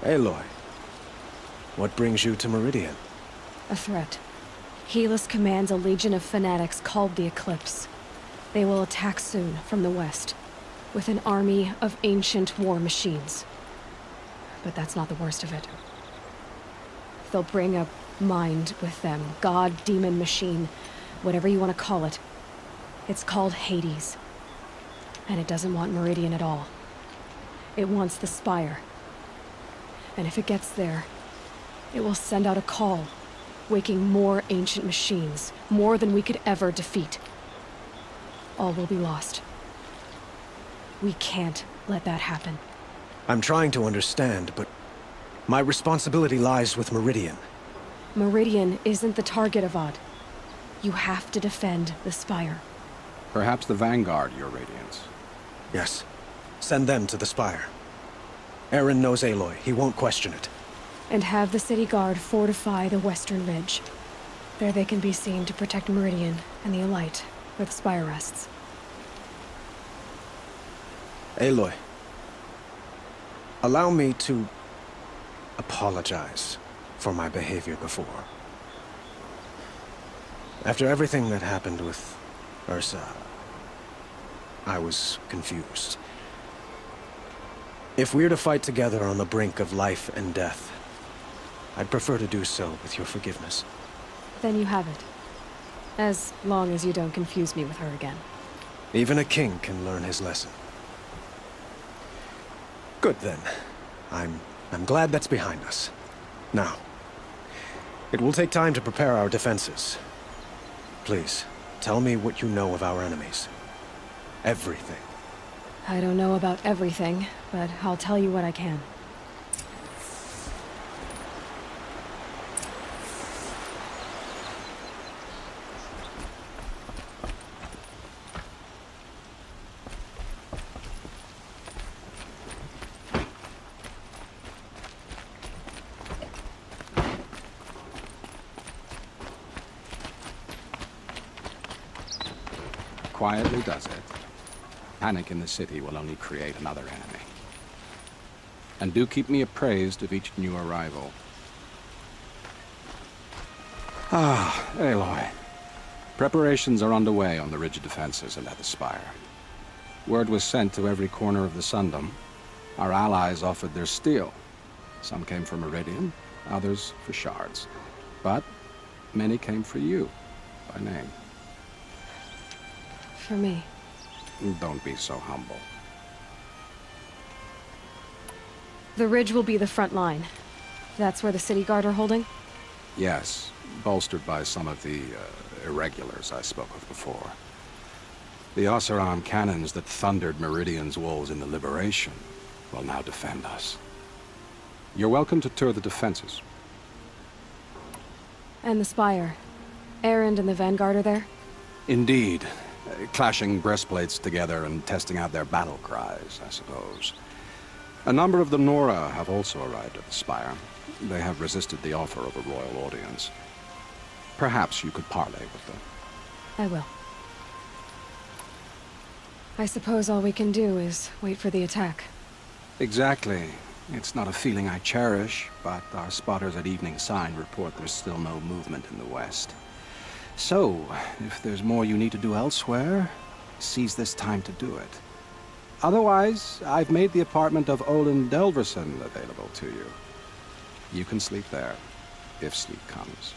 Aloy, what brings you to Meridian? A threat. Helis commands a legion of fanatics called the Eclipse. They will attack soon from the west, with an army of ancient war machines. But that's not the worst of it. They'll bring a mind with them, god, demon, machine, whatever you want to call it. It's called Hades. And it doesn't want Meridian at all. It wants the Spire. And if it gets there, it will send out a call, waking more ancient machines, more than we could ever defeat. All will be lost. We can't let that happen. I'm trying to understand, but my responsibility lies with Meridian. Meridian isn't the target, Avad. You have to defend the Spire. Perhaps the Vanguard, Your Radiance. Yes. Send them to the Spire. Eren knows Aloy. He won't question it. And have the city guard fortify the western ridge. There they can be seen to protect Meridian and the Elite, where the Spire rests. Aloy, allow me to apologize for my behavior before. After everything that happened with Ursa, I was confused. If we're to fight together on the brink of life and death, I'd prefer to do so with your forgiveness. Then you have it. As long as you don't confuse me with her again. Even a king can learn his lesson. Good then. I'm glad that's behind us. Now, it will take time to prepare our defenses. Please, tell me what you know of our enemies. Everything. I don't know about everything, but I'll tell you what I can. Quietly does it. Panic in the city will only create another enemy. And do keep me appraised of each new arrival. Ah, Aloy. Preparations are underway on the ridge defenses and at the Spire. Word was sent to every corner of the Sundom. Our allies offered their steel. Some came for Meridian, others for shards. But many came for you, by name. For me. Don't be so humble. The ridge will be the front line. That's where the city guard are holding? Yes, bolstered by some of the irregulars I spoke of before. The Oseram cannons that thundered Meridian's walls in the Liberation will now defend us. You're welcome to tour the defenses. And the Spire. Erend and the Vanguard are there? Indeed. Clashing breastplates together and testing out their battle cries, I suppose. A number of the Nora have also arrived at the Spire. They have resisted the offer of a royal audience. Perhaps you could parley with them. I will. I suppose all we can do is wait for the attack. Exactly. It's not a feeling I cherish, but our spotters at Evening Sign report there's still no movement in the west. So, if there's more you need to do elsewhere, seize this time to do it. Otherwise, I've made the apartment of Olin Delverson available to you. You can sleep there, if sleep comes.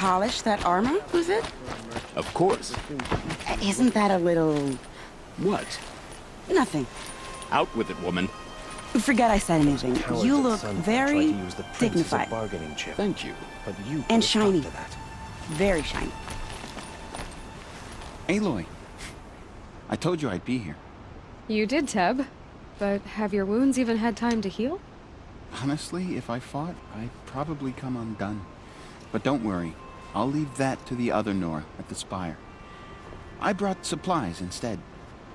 polish that armor with it? Of course. Isn't that a little... What? nothing? Out with it, woman. Forget I said anything. Cowards You at look sundown very tried to use the prince as a dignified. bargaining chip. Thank you. But you put And a stop shiny. to that. Very shiny. Aloy, I told you I'd be here. You did, Teb. But have your wounds even had time to heal? Honestly, if I fought, I'd probably come undone. But don't worry, I'll leave that to the other Nora at the Spire. I brought supplies instead.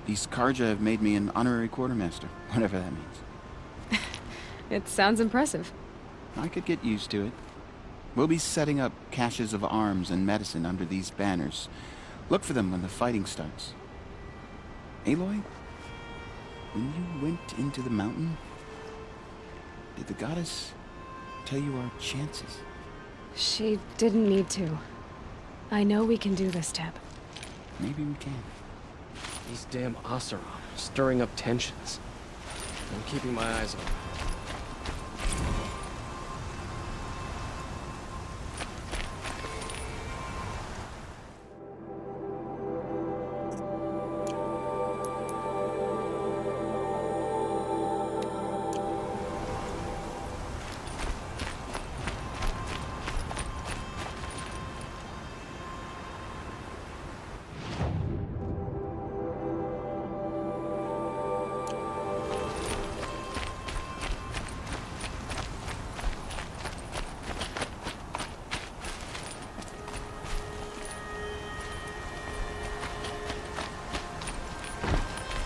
These Karja have made me an honorary quartermaster, whatever that means. It sounds impressive. I could get used to it. We'll be setting up caches of arms and medicine under these banners. Look for them when the fighting starts. Aloy, when you went into the mountain, did the goddess tell you our chances? She didn't need to. I know we can do this, Teb. Maybe we can. These damn Oseram, stirring up tensions. I'm keeping my eyes open.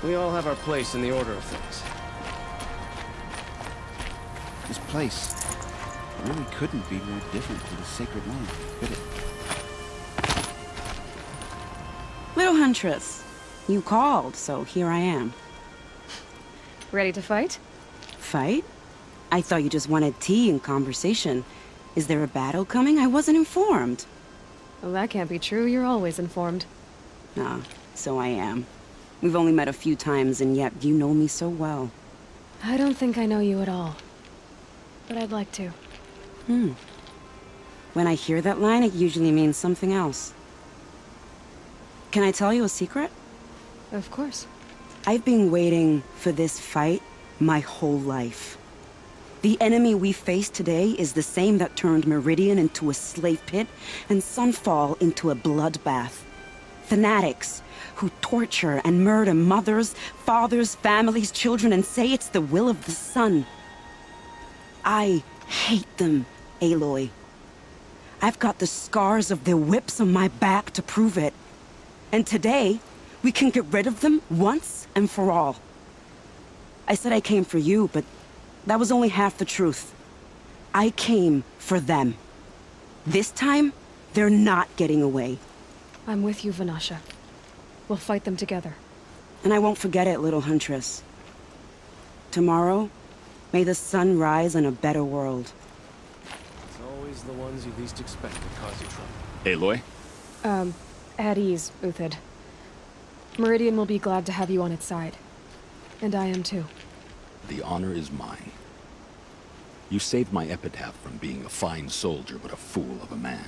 We all have our place in the order of things. This place really couldn't be more different to the sacred land, could it? Little Huntress, you called, so here I am. Ready to fight? Fight? I thought you just wanted tea and conversation. Is there a battle coming? I wasn't informed. Well, that can't be true. You're always informed. Ah, so I am. We've only met a few times, and yet you know me so well. I don't think I know you at all. But I'd like to. When I hear that line, it usually means something else. Can I tell you a secret? Of course. I've been waiting for this fight my whole life. The enemy we face today is the same that turned Meridian into a slave pit and Sunfall into a bloodbath. Fanatics who torture and murder mothers, fathers, families, children, and say it's the will of the sun. I hate them, Aloy. I've got the scars of their whips on my back to prove it. And today, we can get rid of them once and for all. I said I came for you, but that was only half the truth. I came for them. This time, they're not getting away. I'm with you, Vanasha. We'll fight them together. And I won't forget it, little Huntress. Tomorrow, may the sun rise in a better world. It's always the ones you least expect that cause you trouble. Aloy? At ease, Uthid. Meridian will be glad to have you on its side. And I am too. The honor is mine. You saved my epitaph from being a fine soldier, but a fool of a man.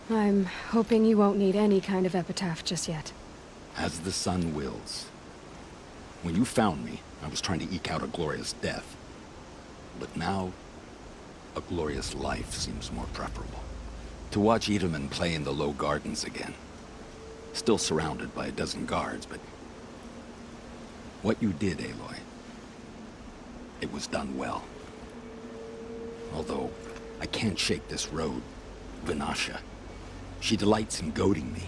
I'm hoping you won't need any kind of epitaph just yet. As the sun wills. When you found me, I was trying to eke out a glorious death. But now, a glorious life seems more preferable. To watch Edelman play in the low gardens again. Still surrounded by a dozen guards, but... what you did, Aloy, it was done well. Although, I can't shake this road, Vanasha. She delights in goading me.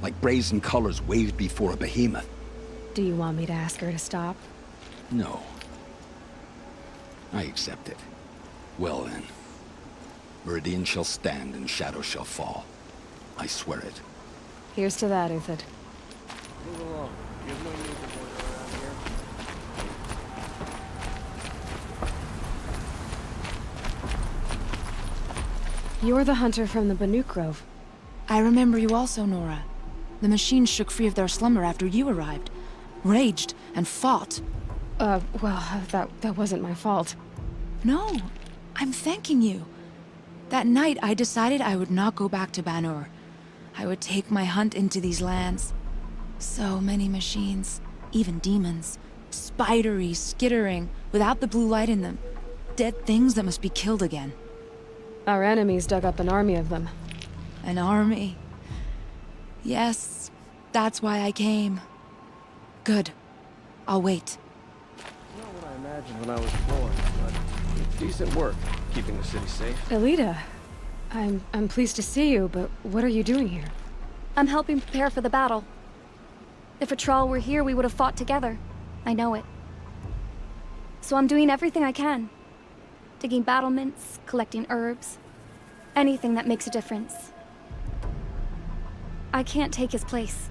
Like brazen colors waved before a behemoth. Do you want me to ask her to stop? No. I accept it. Well then. Meridian shall stand and shadow shall fall. I swear it. Here's to that, Uthid. Move along. You have no need to wander around here. You're the hunter from the Banuk Grove. I remember you also, Nora. The machines shook free of their slumber after you arrived. Raged and fought. Well, that wasn't my fault. No, I'm thanking you. That night, I decided I would not go back to Banur. I would take my hunt into these lands. So many machines, even demons. Spidery, skittering, without the blue light in them. Dead things that must be killed again. Our enemies dug up an army of them. An army. Yes, that's why I came. Good. I'll wait. Not what I imagined when I was born, but decent work keeping the city safe. Elita, I'm pleased to see you, but what are you doing here? I'm helping prepare for the battle. If a Thrall were here, we would have fought together. I know it. So I'm doing everything I can. Digging battlements, collecting herbs. Anything that makes a difference. I can't take his place.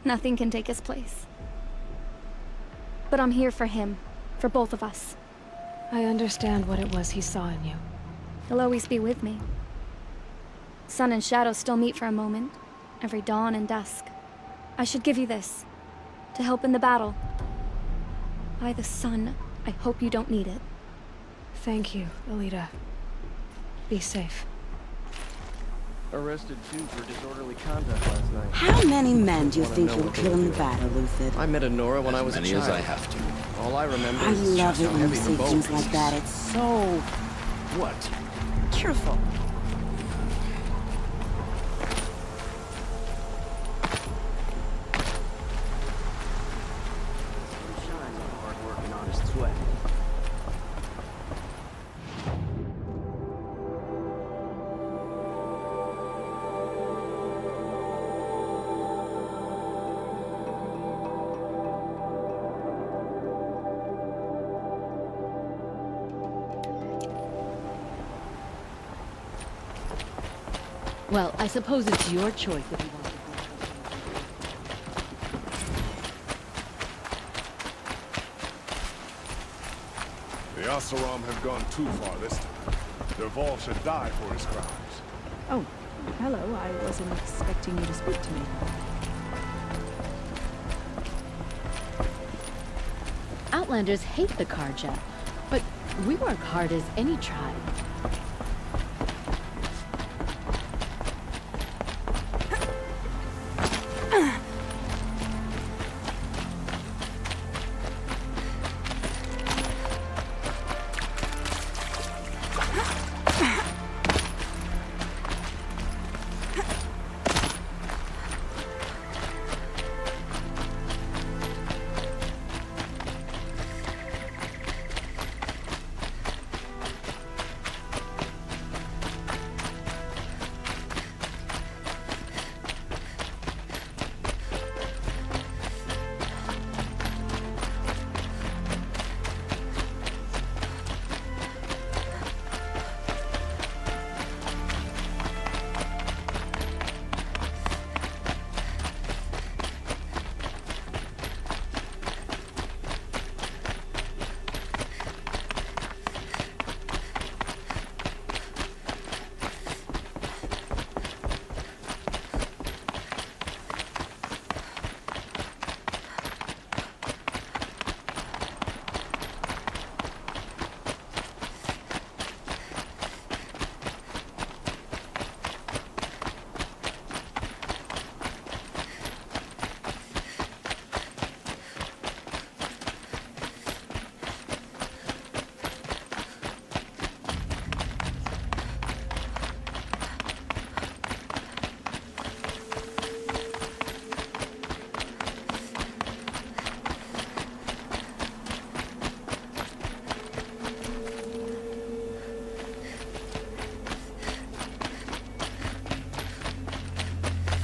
Nothing can take his place. But I'm here for him. For both of us. I understand what it was he saw in you. He'll always be with me. Sun and shadow still meet for a moment. Every dawn and dusk. I should give you this. To help in the battle. By the sun, I hope you don't need it. Thank you, Elita. Be safe. Arrested too for disorderly conduct last night. How many men do you think you'll kill in the battle, Lucid? I met a Nora when I was a Many child. as I have to. All I remember I is love just it how when you heavy say the bow things was. like that. It's so What? cheerful. Shines on hard work and honest sweat. Well, I suppose it's your choice if you want to. The Asaram have gone too far this time. Dervahl should die for his crimes. Oh, hello. I wasn't expecting you to speak to me. Outlanders hate the Karja, but we work hard as any tribe.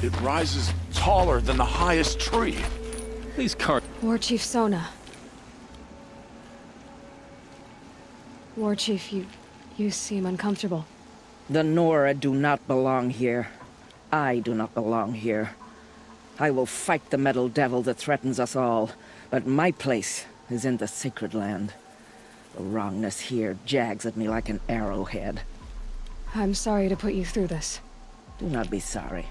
It rises taller than the highest tree. These cars. War Chief Sona. War Chief, you seem uncomfortable. The Nora do not belong here. I do not belong here. I will fight the metal devil that threatens us all, but my place is in the sacred land. The wrongness here jags at me like an arrowhead. I'm sorry to put you through this. Do not be sorry.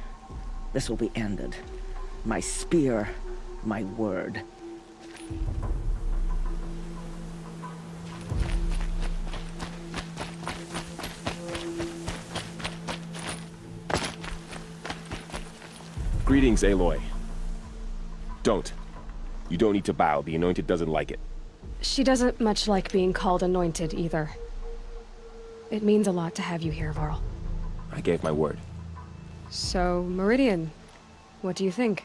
This will be ended. My spear, my word. Greetings, Aloy. Don't. You don't need to bow. The Anointed doesn't like it. She doesn't much like being called anointed either. It means a lot to have you here, Varl. I gave my word. So, Meridian, what do you think?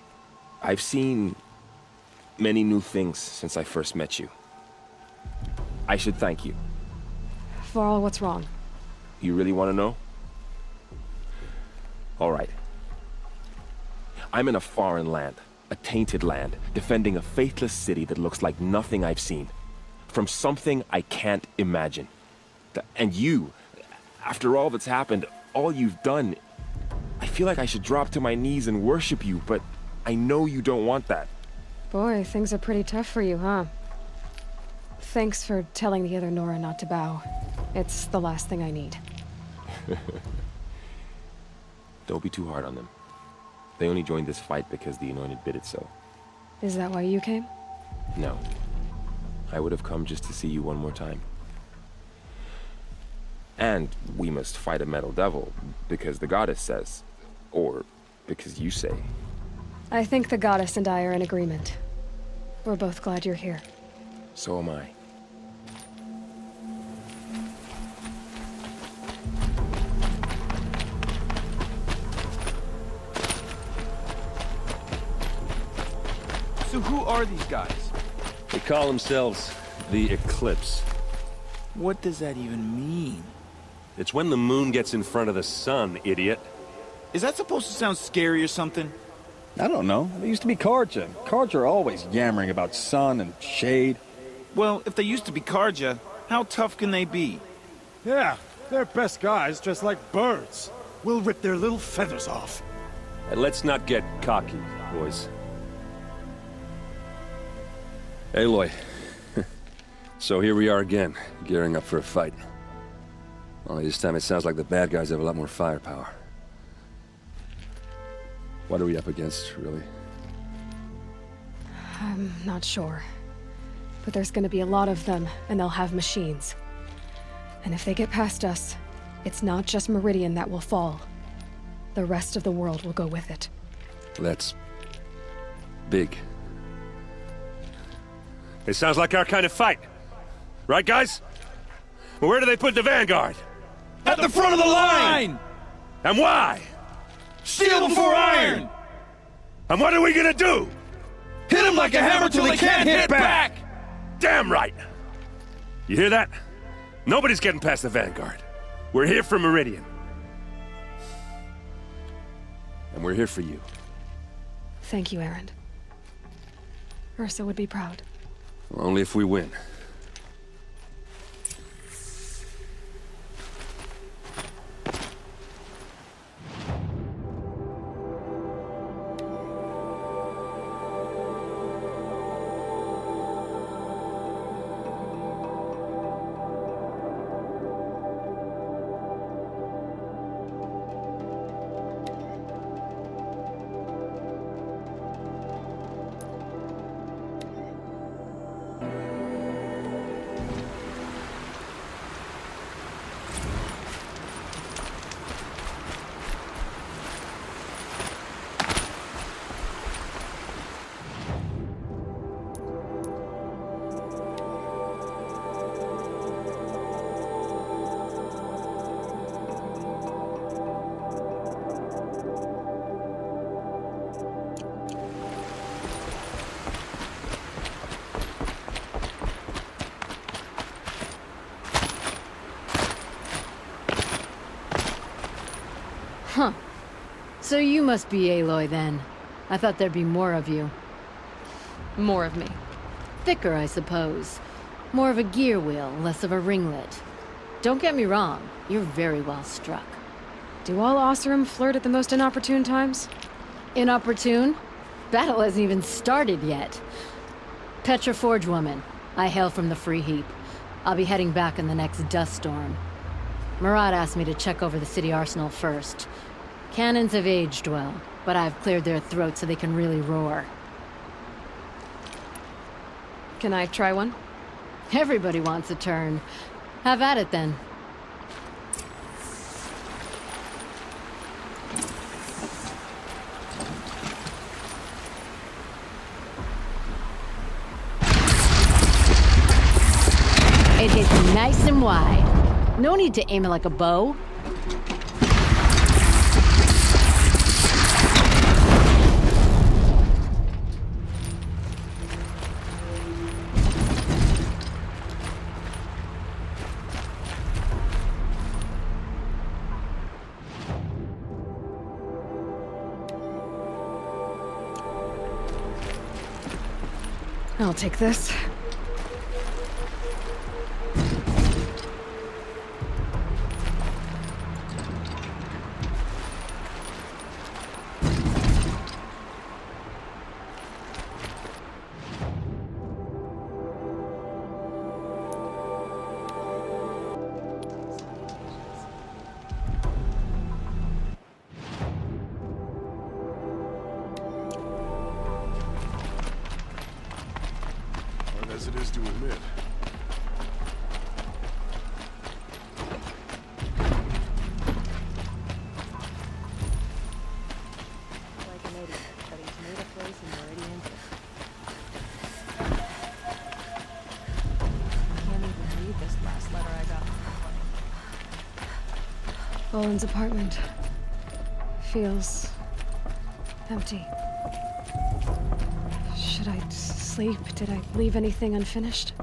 I've seen many new things since I first met you. I should thank you. Varl, what's wrong? You really want to know? All right. I'm in a foreign land, a tainted land, defending a faithless city that looks like nothing I've seen. From something I can't imagine. And you, after all that's happened, all you've done, I feel like I should drop to my knees and worship you, but I know you don't want that. Boy, things are pretty tough for you, huh? Thanks for telling the other Nora not to bow. It's the last thing I need. Don't be too hard on them. They only joined this fight because the Anointed bid it so. Is that why you came? No. I would have come just to see you one more time. And we must fight a metal devil, because the goddess says. Or because you say. I think the goddess and I are in agreement. We're both glad you're here. So am I. So who are these guys? They call themselves the Eclipse. What does that even mean? It's when the moon gets in front of the sun, idiot. Is that supposed to sound scary or something? I don't know. They used to be Karja. Karja are always yammering about sun and shade. Well, if they used to be Karja, how tough can they be? Yeah, they're best guys dressed like birds. We'll rip their little feathers off. And let's not get cocky, boys. Aloy. So here we are again, gearing up for a fight. Only this time it sounds like the bad guys have a lot more firepower. What are we up against, really? I'm not sure. But there's gonna be a lot of them, and they'll have machines. And if they get past us, it's not just Meridian that will fall. The rest of the world will go with it. That's big. It sounds like our kind of fight. Right, guys? Well, where do they put the Vanguard? At the front of the line! And why? Steel before iron! And what are we gonna do? Hit them like a hammer till they can't hit back! Damn right! You hear that? Nobody's getting past the Vanguard. We're here for Meridian. And we're here for you. Thank you, Erend. Ursa would be proud. Only if we win. Huh. So you must be Aloy then. I thought there'd be more of you. More of me. Thicker, I suppose. More of a gear wheel, less of a ringlet. Don't get me wrong, you're very well struck. Do all Oseram flirt at the most inopportune times? Inopportune? Battle hasn't even started yet. Petra Forge woman. I hail from the Free Heap. I'll be heading back in the next dust storm. Murad asked me to check over the city arsenal first. Cannons have aged well, but I've cleared their throats so they can really roar. Can I try one? Everybody wants a turn. Have at it then. Nice and wide. No need to aim it like a bow. I'll take this. As it is to admit. Like an idiot, but he's made a place in Meridian. I can't even read this last letter I got. Bowen's apartment feels empty. Should I sleep? Did I leave anything unfinished?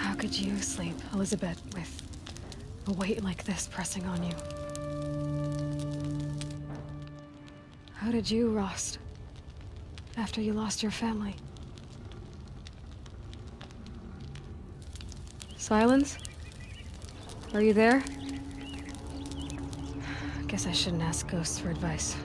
How could you sleep, Elizabeth, with a weight like this pressing on you? How did you, Rost, after you lost your family? Silence? Are you there? Guess I shouldn't ask ghosts for advice.